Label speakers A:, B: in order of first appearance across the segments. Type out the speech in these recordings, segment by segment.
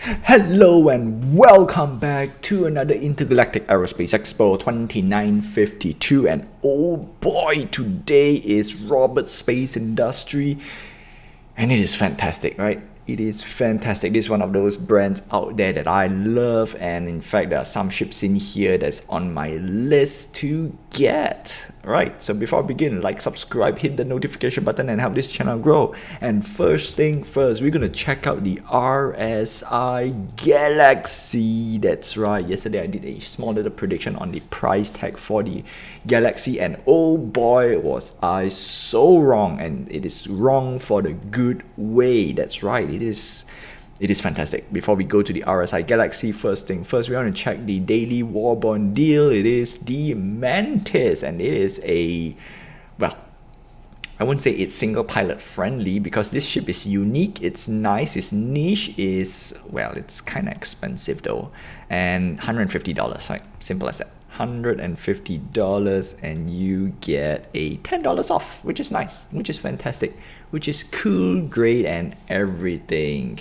A: Hello and welcome back to another Intergalactic Aerospace Expo 2952, and oh boy, today is Roberts Space Industry and it is fantastic, right? It is fantastic. This is one of those brands out there that I love, and in fact there are some ships in here that's on my list to get. Right, so before I begin, like, subscribe, hit the notification button and help this channel grow. And first thing first, we're gonna check out the RSI Galaxy. That's right, yesterday I did a small little prediction on the price tag for the Galaxy, and oh boy was I so wrong, and it is wrong for the good way. That's right, it is fantastic. Before we go to the RSI Galaxy, first thing first, we want to check the daily war bond deal. It is the Mantis, and it is a, well, I wouldn't say it's single pilot friendly because this ship is unique, it's nice, it's niche, is, well, it's kind of expensive though, and $150, right? Simple as that. $150 and you get a $10 off, which is nice, which is fantastic, which is cool, great, and everything.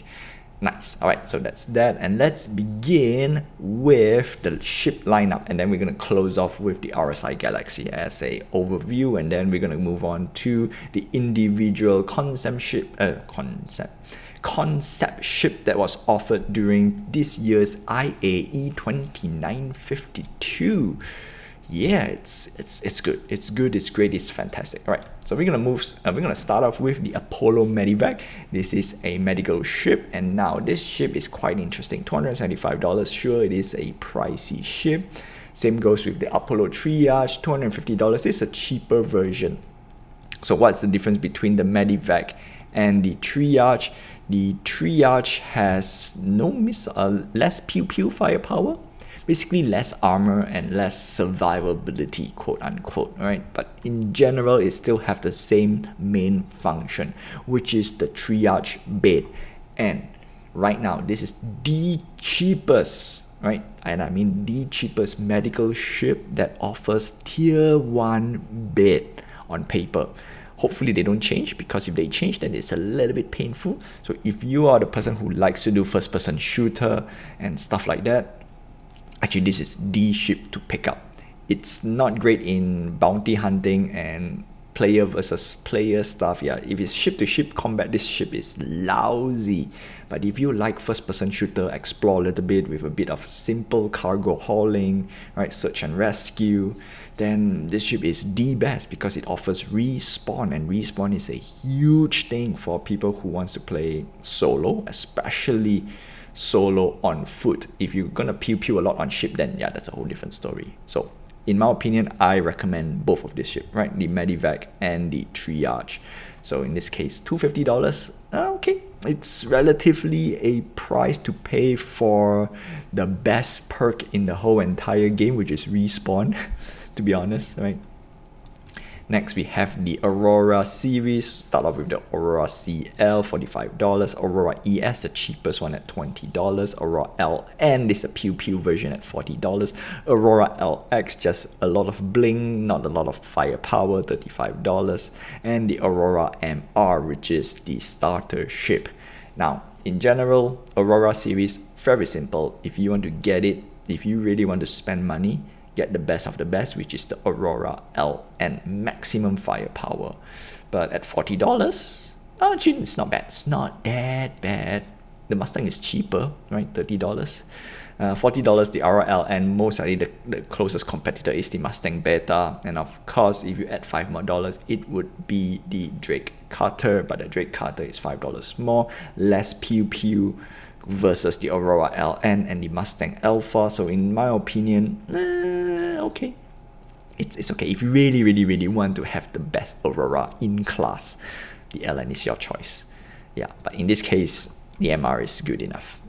A: Nice. All right, so that's that, and let's begin with the ship lineup, and then we're going to close off with the RSI Galaxy as a overview, and then we're going to move on to the individual concept ship that was offered during this year's IAE 2952. Yeah, it's good. It's good. It's great. It's fantastic. All right, so we're gonna start off with the Apollo Medivac. This is a medical ship, and now this ship is quite interesting. $275. Sure, it is a pricey ship. Same goes with the Apollo Triage. $250. This is a cheaper version. So what's the difference between the Medivac and the Triage? The Triage has less pew firepower. Basically less armor and less survivability, quote unquote, right? But in general, it still have the same main function, which is the triage bed. And right now, this is the cheapest, right? And I mean the cheapest medical ship that offers tier 1 bed on paper. Hopefully they don't change, because if they change, then it's a little bit painful. So if you are the person who likes to do first-person shooter and stuff like that, actually, this is the ship to pick up. It's not great in bounty hunting and player versus player stuff. Yeah, if it's ship-to-ship combat, this ship is lousy. But if you like first-person shooter, explore a little bit with a bit of simple cargo hauling, right, search and rescue, then this ship is the best because it offers respawn, and respawn is a huge thing for people who wants to play solo, especially solo on foot. If you're gonna pew a lot on ship, then yeah, that's a whole different story. So in my opinion, I recommend both of this ship, right? The Medivac and the Triage. So in this case, $250. Okay, it's relatively a price to pay for the best perk in the whole entire game, which is respawn, to be honest, right? Next, we have the Aurora series. Start off with the Aurora CL, $45. Aurora ES, the cheapest one, at $20. Aurora LN, this is a pew version, at $40. Aurora LX, just a lot of bling, not a lot of firepower, $35. And the Aurora MR, which is the starter ship. Now, in general, Aurora series, very simple. If you want to get it, if you really want to spend money, get the best of the best, which is the Aurora LN, maximum firepower. But at $40, actually, it's not bad. It's not that bad. The Mustang is cheaper, right? $30. $40, the Aurora LN, most likely the closest competitor is the Mustang Beta. And of course, if you add $5 more, it would be the Drake Carter, but the Drake Carter is $5 more, less pew versus the Aurora LN and the Mustang Alpha. So in my opinion, okay, it's okay. If you really want to have the best Aurora in class, the LN is your choice. Yeah, but in this case, the MR is good enough.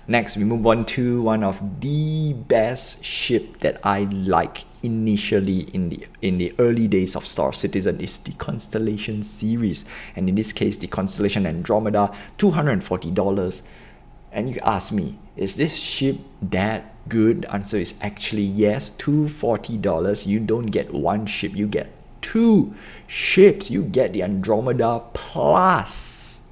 A: Next, we move on to one of the best ship that I like initially in the early days of Star Citizen is the Constellation series, and in this case the Constellation Andromeda, $240. And you ask me, is this ship that good? The answer is actually yes. $240, you don't get one ship, you get two ships. You get the Andromeda plus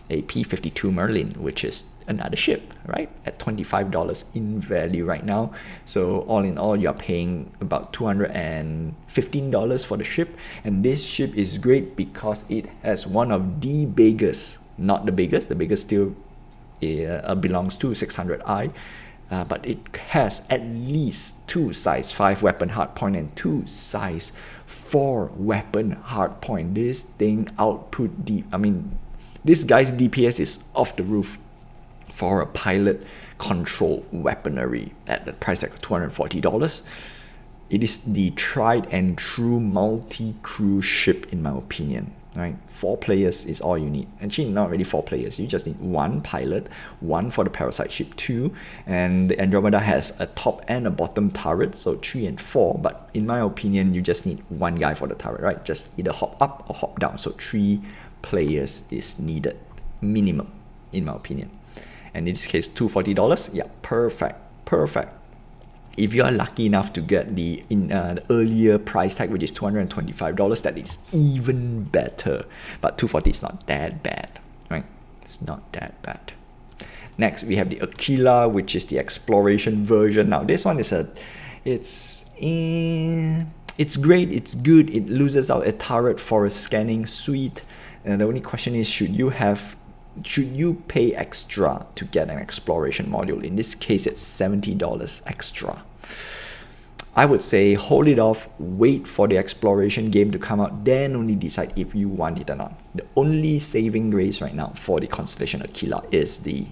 A: a P-52 Merlin, which is another ship, right? At $25 in value right now. So all in all, you're paying about $215 for the ship. And this ship is great because it has one of the biggest, not the biggest still belongs to 600i, but it has at least 2 size 5 weapon hardpoint and 2 size 4 weapon hardpoint. This thing output deep. I mean, this guy's DPS is off the roof for a pilot control weaponry at the price tag of $240. It is the tried and true multi-crew ship in my opinion. Right, 4 players is all you need. Actually, not really 4 players. You just need 1 pilot, 1 for the parasite ship, 2, and the Andromeda has a top and a bottom turret, so 3 and 4. But in my opinion, you just need 1 guy for the turret, right? Just either hop up or hop down. So 3 players is needed, minimum, in my opinion. And in this case, $240. Yeah, perfect. If you are lucky enough to get the earlier price tag, which is $225, that is even better. But $240 is not that bad, right? It's not that bad. Next, we have the Aquila, which is the exploration version. Now, this one is it's great, it's good. It loses out a turret for a scanning suite. And the only question is, should you pay extra to get an exploration module? In this case, it's $70 extra. I would say hold it off, wait for the exploration game to come out, then only decide if you want it or not. The only saving grace right now for the Constellation Aquila is the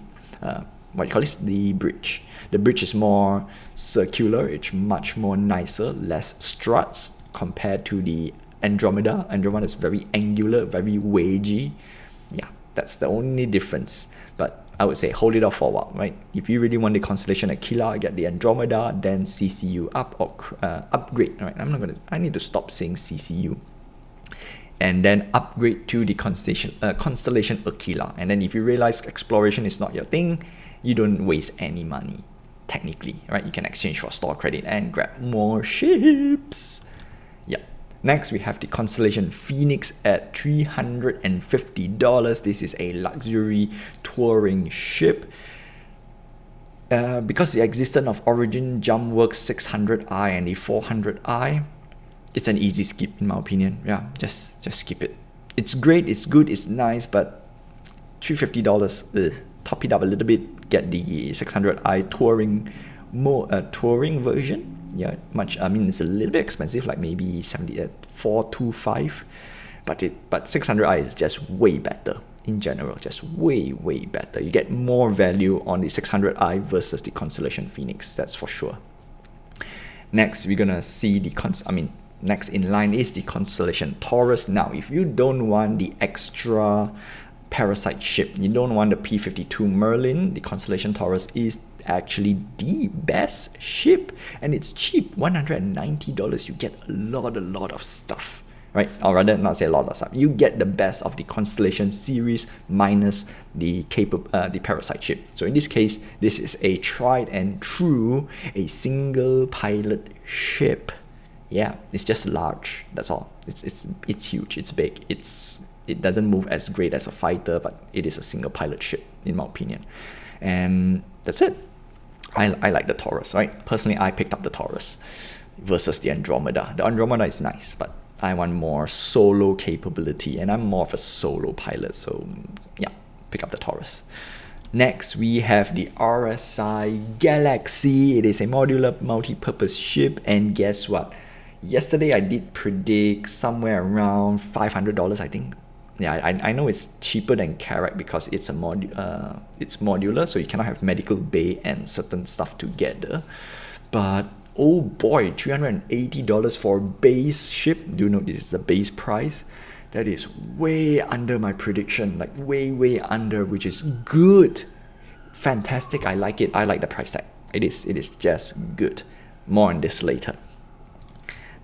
A: the bridge. The bridge is more circular, it's much more nicer, less struts compared to the Andromeda. Andromeda is very angular, very wedgy. Yeah, that's the only difference. But I would say hold it off for a while, right? If you really want the Constellation Aquila, get the Andromeda, then CCU up or upgrade, right? I need to stop saying CCU. And then upgrade to the Constellation Aquila. And then if you realize exploration is not your thing, you don't waste any money, technically, right? You can exchange for store credit and grab more ships. Yeah. Next, we have the Constellation Phoenix at $350. This is a luxury touring ship. Because the existence of Origin JumpWorks 600i and the 400i, it's an easy skip in my opinion. Yeah, just skip it. It's great, it's good, it's nice, but $350, top it up a little bit, get the 600i touring version. Yeah, it's a little bit expensive, like maybe $425, but 600i is just way better in general, just way better. You get more value on the 600i versus the Constellation Phoenix, that's for sure. Next, we're gonna see next in line is the Constellation Taurus. Now, if you don't want the extra parasite ship, you don't want the P-52 Merlin, the Constellation Taurus is actually the best ship, and it's cheap, $190. You get a lot of stuff, right? Or rather, not say a lot of stuff. You get the best of the Constellation series minus the parasite ship. So in this case, this is a tried and true, a single pilot ship. Yeah, it's just large. That's all. It's huge. It's big. It doesn't move as great as a fighter, but it is a single pilot ship in my opinion. And that's it. I like the Taurus, right? Personally, I picked up the Taurus versus the Andromeda. The Andromeda is nice, but I want more solo capability, and I'm more of a solo pilot, so yeah, pick up the Taurus. Next, we have the RSI Galaxy. It is a modular multi-purpose ship, and guess what? Yesterday, I did predict somewhere around $500, I think. Yeah, I know it's cheaper than Carrack because it's modular, so you cannot have medical bay and certain stuff together. But oh boy, $380 for a base ship. Do you know this is the base price? That is way under my prediction, like way under, which is good. Fantastic, I like it. I like the price tag. It is just good. More on this later.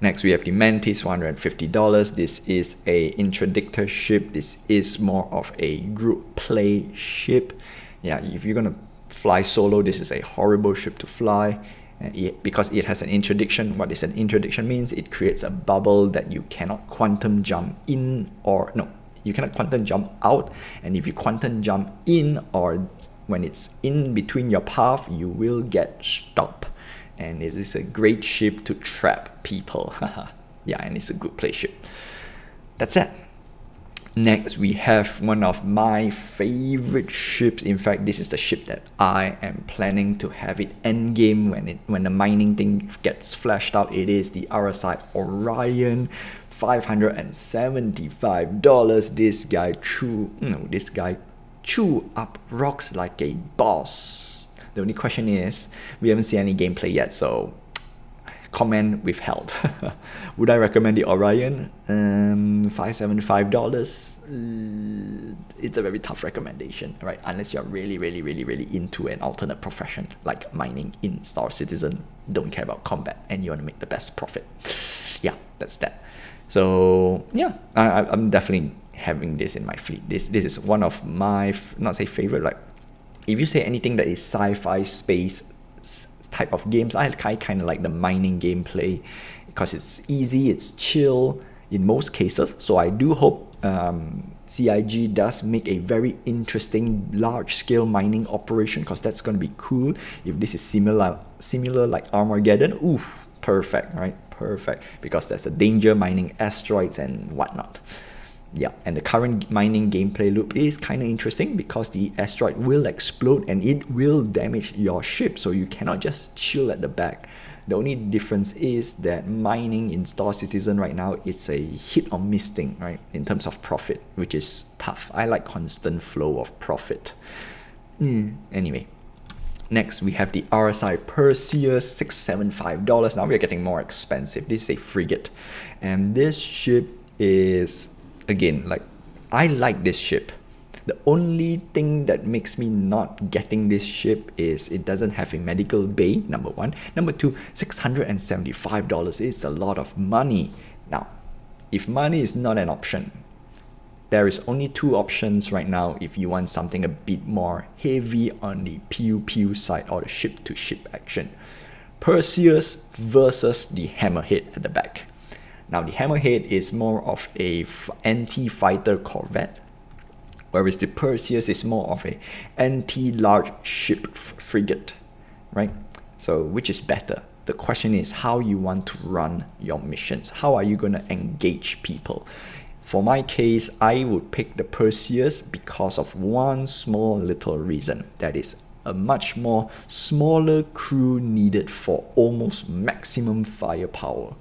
A: Next, we have the Mantis, $150. This is a interdictor ship. This is more of a group play ship. Yeah, if you're gonna fly solo, this is a horrible ship to fly. Because it has an interdiction. What is an interdiction means? It creates a bubble that you cannot quantum jump in, or no, You cannot quantum jump out, and if you quantum jump in or when it's in between your path, you will get stopped. And it is a great ship to trap people. Yeah, and it's a good play ship. That's it. Next, we have one of my favorite ships. In fact, this is the ship that I am planning to have it endgame when the mining thing gets flashed out. It is the RSI Orion, $575. This guy chew up rocks like a boss. The only question is, we haven't seen any gameplay yet, so comment withheld. Would I recommend the Orion? $575. It's a very tough recommendation, right? Unless you're really into an alternate profession like mining in Star Citizen, don't care about combat, and you want to make the best profit. Yeah, that's that. So yeah, I'm definitely having this in my fleet. This is one of my not say favorite, like if you say anything that is sci-fi space type of games, I kind of like the mining gameplay because it's easy, it's chill in most cases. So I do hope CIG does make a very interesting large-scale mining operation, because that's going to be cool. If this is similar like Armageddon, oof, perfect, right? Perfect, because there's a danger mining asteroids and whatnot. Yeah, and the current mining gameplay loop is kind of interesting because the asteroid will explode and it will damage your ship, so you cannot just chill at the back. The only difference is that mining in Star Citizen right now, it's a hit or miss thing, right, in terms of profit, which is tough. I like constant flow of profit. Anyway, next we have the RSI Perseus, $675. Now we're getting more expensive. This is a frigate, and this ship is, again, like, I like this ship. The only thing that makes me not getting this ship is it doesn't have a medical bay, number one. Number two, $675 is a lot of money. Now, if money is not an option, there is only two options right now if you want something a bit more heavy on the pew side or the ship-to-ship action. Perseus versus the Hammerhead at the back. Now, the Hammerhead is more of a anti-fighter corvette, whereas the Perseus is more of a anti-large ship frigate, right? So, which is better? The question is how you want to run your missions. How are you going to engage people? For my case, I would pick the Perseus because of one small little reason. That is a much more smaller crew needed for almost maximum firepower.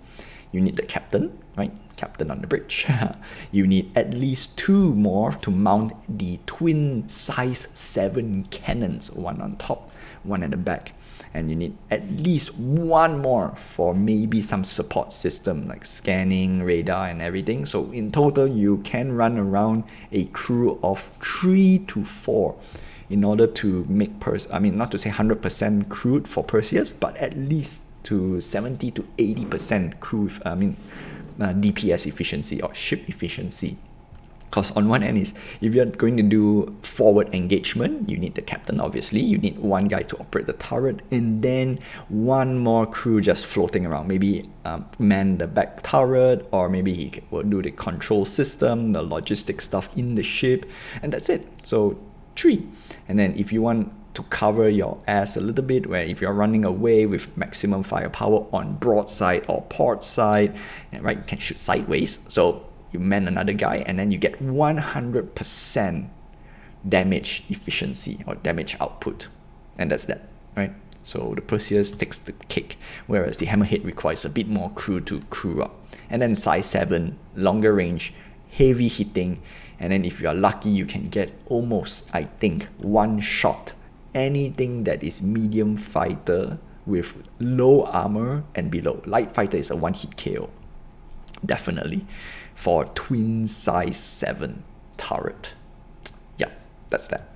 A: You need the captain, right? Captain on the bridge. You need at least two more to mount the twin size 7 cannons, one on top, one at the back. And you need at least one more for maybe some support system like scanning, radar and everything. So in total, you can run around a crew of 3 to 4 in order to make not to say 100% crewed for Perseus, but at least to 70 to 80% crew, DPS efficiency or ship efficiency. Because on one end is, if you're going to do forward engagement, you need the captain, obviously. You need one guy to operate the turret, and then one more crew just floating around. Maybe man the back turret, or maybe he will do the control system, the logistics stuff in the ship, and that's it. So 3. And then if you want to cover your ass a little bit, where if you're running away with maximum firepower on broadside or port side, right, you can shoot sideways. So you man another guy, and then you get 100% damage efficiency or damage output, and that's that, right? So the Perseus takes the cake, whereas the Hammerhead requires a bit more crew to crew up. And then size 7, longer range, heavy hitting, and then if you are lucky, you can get almost, I think, one shot anything that is medium fighter with low armor and below. Light fighter is a one hit KO, definitely, for twin size 7 turret. Yeah, that's that.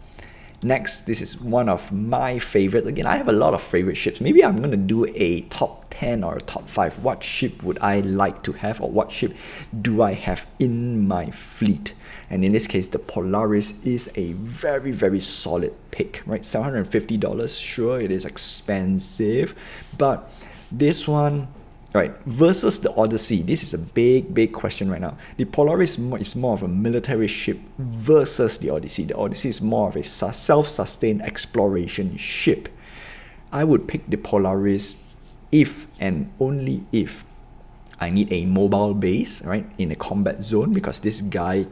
A: Next, this is one of my favorite. Again, I have a lot of favorite ships. Maybe I'm going to do a top 10 or a top 5. What ship would I like to have, or what ship do I have in my fleet? And in this case, the Polaris is a very solid pick, right? $750, sure, it is expensive, but this one, Right, versus the Odyssey. This is a big question right now. The Polaris is more of a military ship versus the Odyssey. The Odyssey is more of a self-sustained exploration ship. I would pick the Polaris if and only if I need a mobile base, right, in a combat zone, because this guy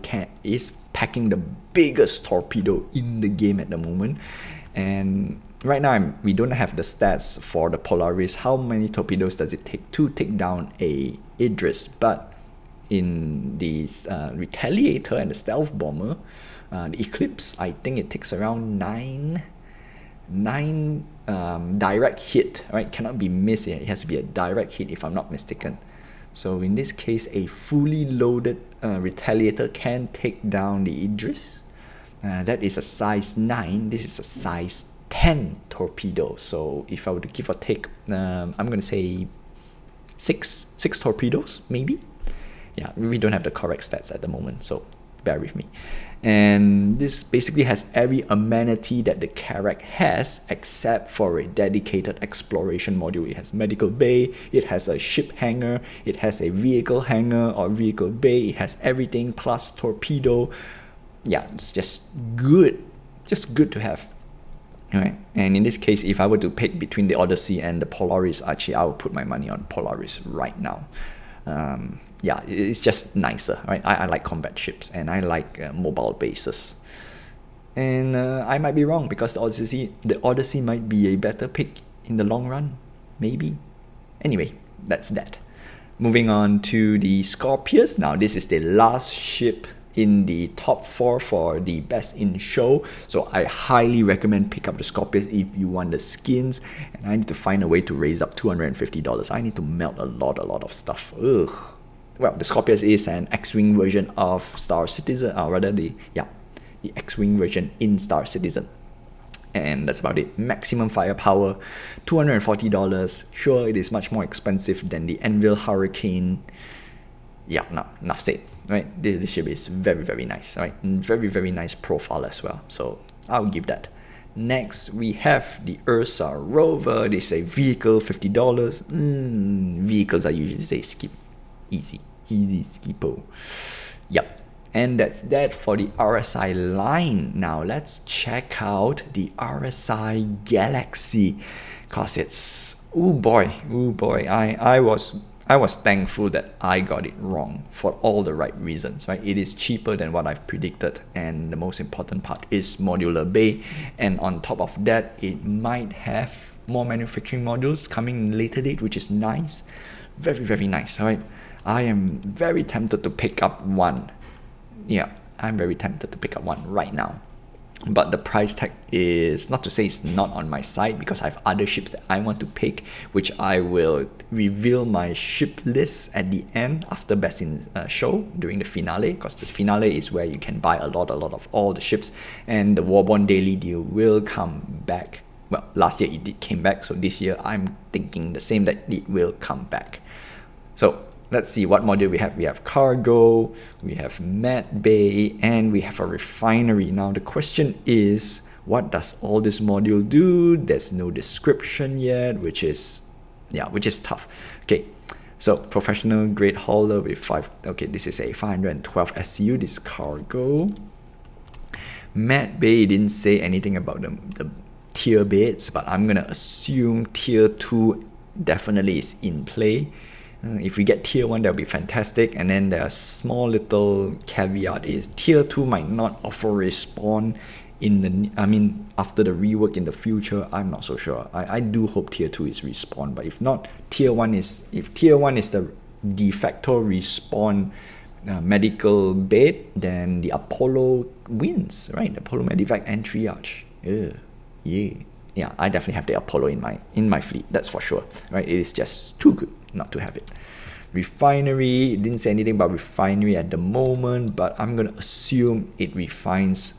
A: is packing the biggest torpedo in the game at the moment. And right now, we don't have the stats for the Polaris. How many torpedoes does it take to take down a Idris? But in the Retaliator and the Stealth Bomber, the Eclipse, I think it takes around nine direct hit, right? Cannot be missed. It has to be a direct hit if I'm not mistaken. So in this case, a fully loaded Retaliator can take down the Idris. That is a size 9. This is a size 10 torpedo. So if I were to give or take, I'm going to say six torpedoes, maybe. Yeah, we don't have the correct stats at the moment, so bear with me. And this basically has every amenity that the Carrack has, except for a dedicated exploration module. It has medical bay, it has a ship hangar, it has a vehicle hangar or vehicle bay, it has everything plus torpedo. Yeah, it's just good to have. Right. And in this case, if I were to pick between the Odyssey and the Polaris, actually I would put my money on Polaris right now. Yeah, it's just nicer, right? I like combat ships and I like mobile bases. And I might be wrong, because the Odyssey might be a better pick in the long run, maybe. Anyway, that's that. Moving on to the Scorpius. Now, this is the last ship in the top 4 for the best in show, so I highly recommend pick up the Scorpius if you want the skins. And I need to find a way to raise up $250. I need to melt a lot of stuff. Ugh. Well, the Scorpius is an X-Wing version of Star Citizen, or rather the X-Wing version in Star Citizen. And that's about it. Maximum firepower, $240. Sure, it is much more expensive than the Anvil Hurricane. Yeah, no, enough said. Right, this ship is very nice. Right, and very nice profile as well. So I'll give that. Next, we have the Ursa Rover. They say vehicle, $50. Vehicles I usually say skip. Easy skippo. Yep. And that's that for the RSI line. Now let's check out the RSI Galaxy, cause it's oh boy. I was thankful that I got it wrong for all the right reasons, right? It is cheaper than what I've predicted, and the most important part is modular bay. And on top of that, it might have more manufacturing modules coming in later date, which is nice. Very nice, right? I am very tempted to pick up one. Yeah, I'm very tempted to pick up one right now. But the price tag is, not to say it's not on my side, because I have other ships that I want to pick, which I will reveal my ship list at the end after Best in Show during the finale, because the finale is where you can buy a lot of all the ships, and the Warborn Daily Deal will come back. Well, last year it came back, so this year I'm thinking the same, that it will come back. So let's see what module we have. We have cargo, we have med bay, and we have a refinery. Now the question is, what does all this module do? There's no description yet, which is tough. Okay, so professional grade hauler with 5. Okay, this is a 512 SU. This cargo. Med bay didn't say anything about the tier beds, but I'm gonna assume tier 2 definitely is in play. If we get tier 1, that would be fantastic. And then there's small little caveat is tier 2 might not offer respawn after the rework in the future. I'm not so sure. I do hope tier 2 is respawn, but if not, tier 1 is the de facto respawn medical bed, then the Apollo wins, right? The Apollo Medivac and Triage. Yeah, I definitely have the Apollo in my fleet, that's for sure, right? It is just too good not to have it. Refinery, it didn't say anything about refinery at the moment, but I'm gonna assume it refines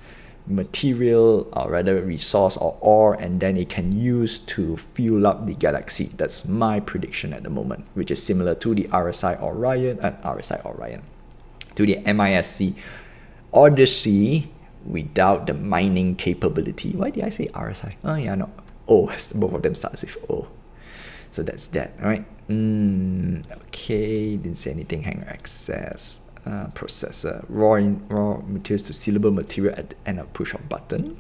A: material, or rather resource or ore, and then it can use to fuel up the Galaxy. That's my prediction at the moment, which is similar to the RSI Orion, to the MISC Odyssey, without the mining capability. Why did I say RSI? Oh yeah, no. Both of them starts with O. So that's that. All right. Okay, didn't say anything. Hanger access, processor, raw materials to sealable material at the end of push of button.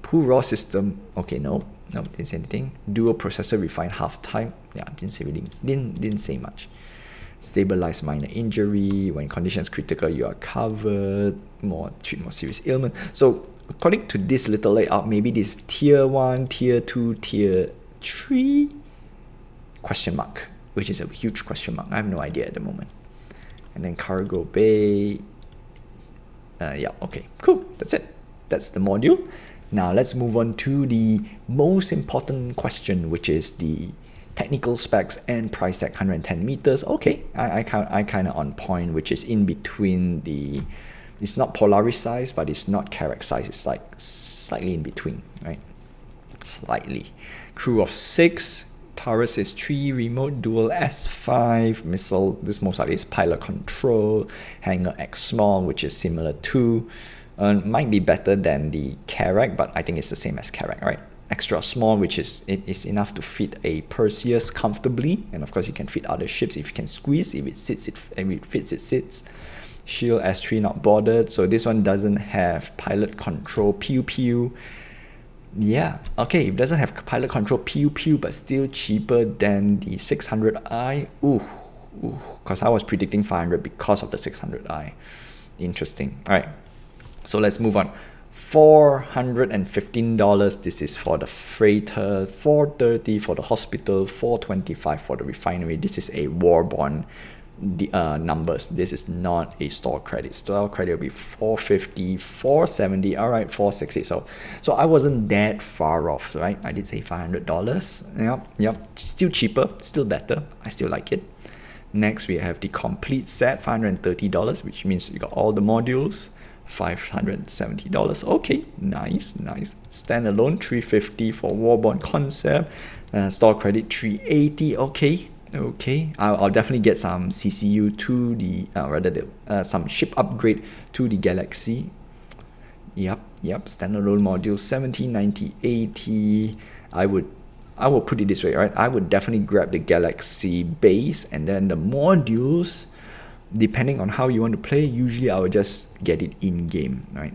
A: Pull raw system. Okay, no, didn't say anything. Dual processor refined half time. Yeah, didn't say much. Stabilize minor injury. When conditions critical, you are covered. Treat more serious ailment. So according to this little layout, maybe this tier 1, tier 2, tier 3 question mark, which is a huge question mark. I have no idea at the moment. And then cargo bay. Yeah, okay, cool. That's it. That's the module. Now let's move on to the most important question, which is the technical specs and price tag. 110 meters. Okay, I kind of on point, which is in between the. It's not Polaris size, but it's not Carrack size. It's like slightly in between, right? Slightly. Crew of 6. Taurus is 3, remote dual S5, missile, this most likely is pilot control, hangar X small, which is similar to, might be better than the Carrack, but I think it's the same as Carrack, right? Extra small, which is, it is enough to fit a Perseus comfortably, and of course you can fit other ships if you can squeeze, if it sits, if it fits, it sits. Shield S3 not bothered, so this one doesn't have pilot control, pew pew. Yeah, okay, it doesn't have pilot control pew pew, but still cheaper than the 600i. Ooh, because I was predicting 500 because of the 600i. Interesting. All right, so let's move on. $415. This is for the freighter. $430 for the hospital. $425 for the refinery. This is a war bond. The numbers. This is not a store credit. Store credit will be $450, $470, all right, $460. So I wasn't that far off, right? I did say $500. Yep, still cheaper, still better. I still like it. Next we have the complete set, $530, which means you got all the modules. $570. Okay, nice. Standalone $350 for Warbond concept. Store credit $380. Okay, I'll definitely get some CCU to the some ship upgrade to the Galaxy. Yep, standalone module 70, 90, 80. I will put it this way, right? I would definitely grab the Galaxy base, and then the modules, depending on how you want to play, usually I will just get it in game, right?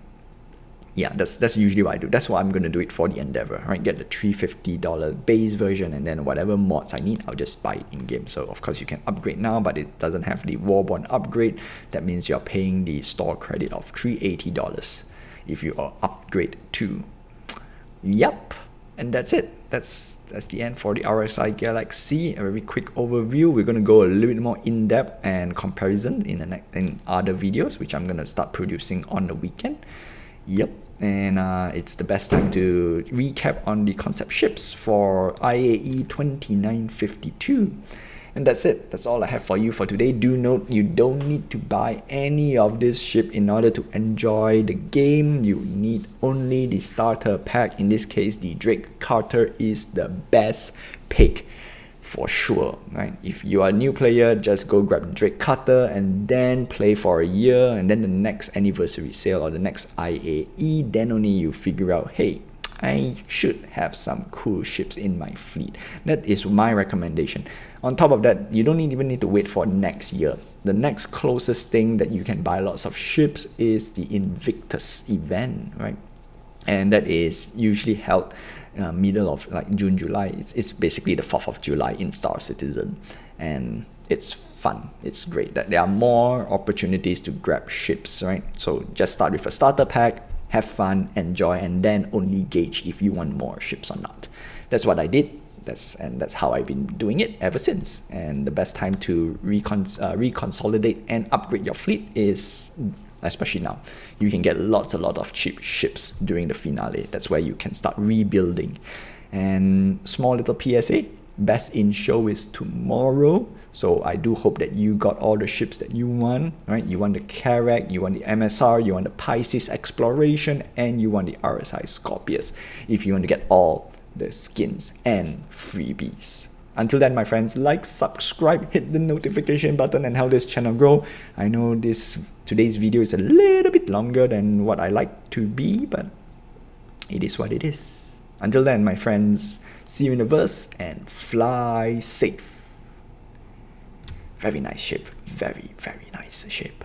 A: Yeah, that's usually what I do. That's why I'm going to do it for the Endeavor, right? Get the $350 base version, and then whatever mods I need, I'll just buy it in game. So of course you can upgrade now, but it doesn't have the Warbond upgrade. That means you're paying the store credit of $380 if you upgrade to. Yep, and that's it. That's the end for the RSI Galaxy. A very quick overview. We're going to go a little bit more in-depth and comparison in other videos, which I'm going to start producing on the weekend. Yep, and it's the best time to recap on the concept ships for IAE 2952. And that's it. That's all I have for you for today. Do note you don't need to buy any of this ship in order to enjoy the game. You need only the starter pack. In this case, the Drake Carter is the best pick for sure, right? If you are a new player, just go grab the Drake Cutter and then play for a year, and then the next anniversary sale or the next IAE, then only you figure out, hey, I should have some cool ships in my fleet. That is my recommendation. On top of that, you don't even need to wait for next year. The next closest thing that you can buy lots of ships is the Invictus event, right? And that is usually held middle of like June, July. It's basically the 4th of July in Star Citizen, and it's fun. It's great that there are more opportunities to grab ships, right? So just start with a starter pack, have fun, enjoy, and then only gauge if you want more ships or not. That's what I did. That's how I've been doing it ever since. And the best time to reconsolidate and upgrade your fleet is, especially now, you can get a lot of cheap ships during the finale. That's where you can start rebuilding. And small little PSA, best in show is tomorrow. So I do hope that you got all the ships that you want, right? You want the Carrack, you want the MSR, you want the Pisces Exploration, and you want the RSI Scorpius if you want to get all the skins and freebies. Until then, my friends, like, subscribe, hit the notification button, and help this channel grow. I know today's video is a little bit longer than what I like to be, but it is what it is. Until then, my friends, see you in the verse and fly safe. Very nice ship. Very, very nice ship.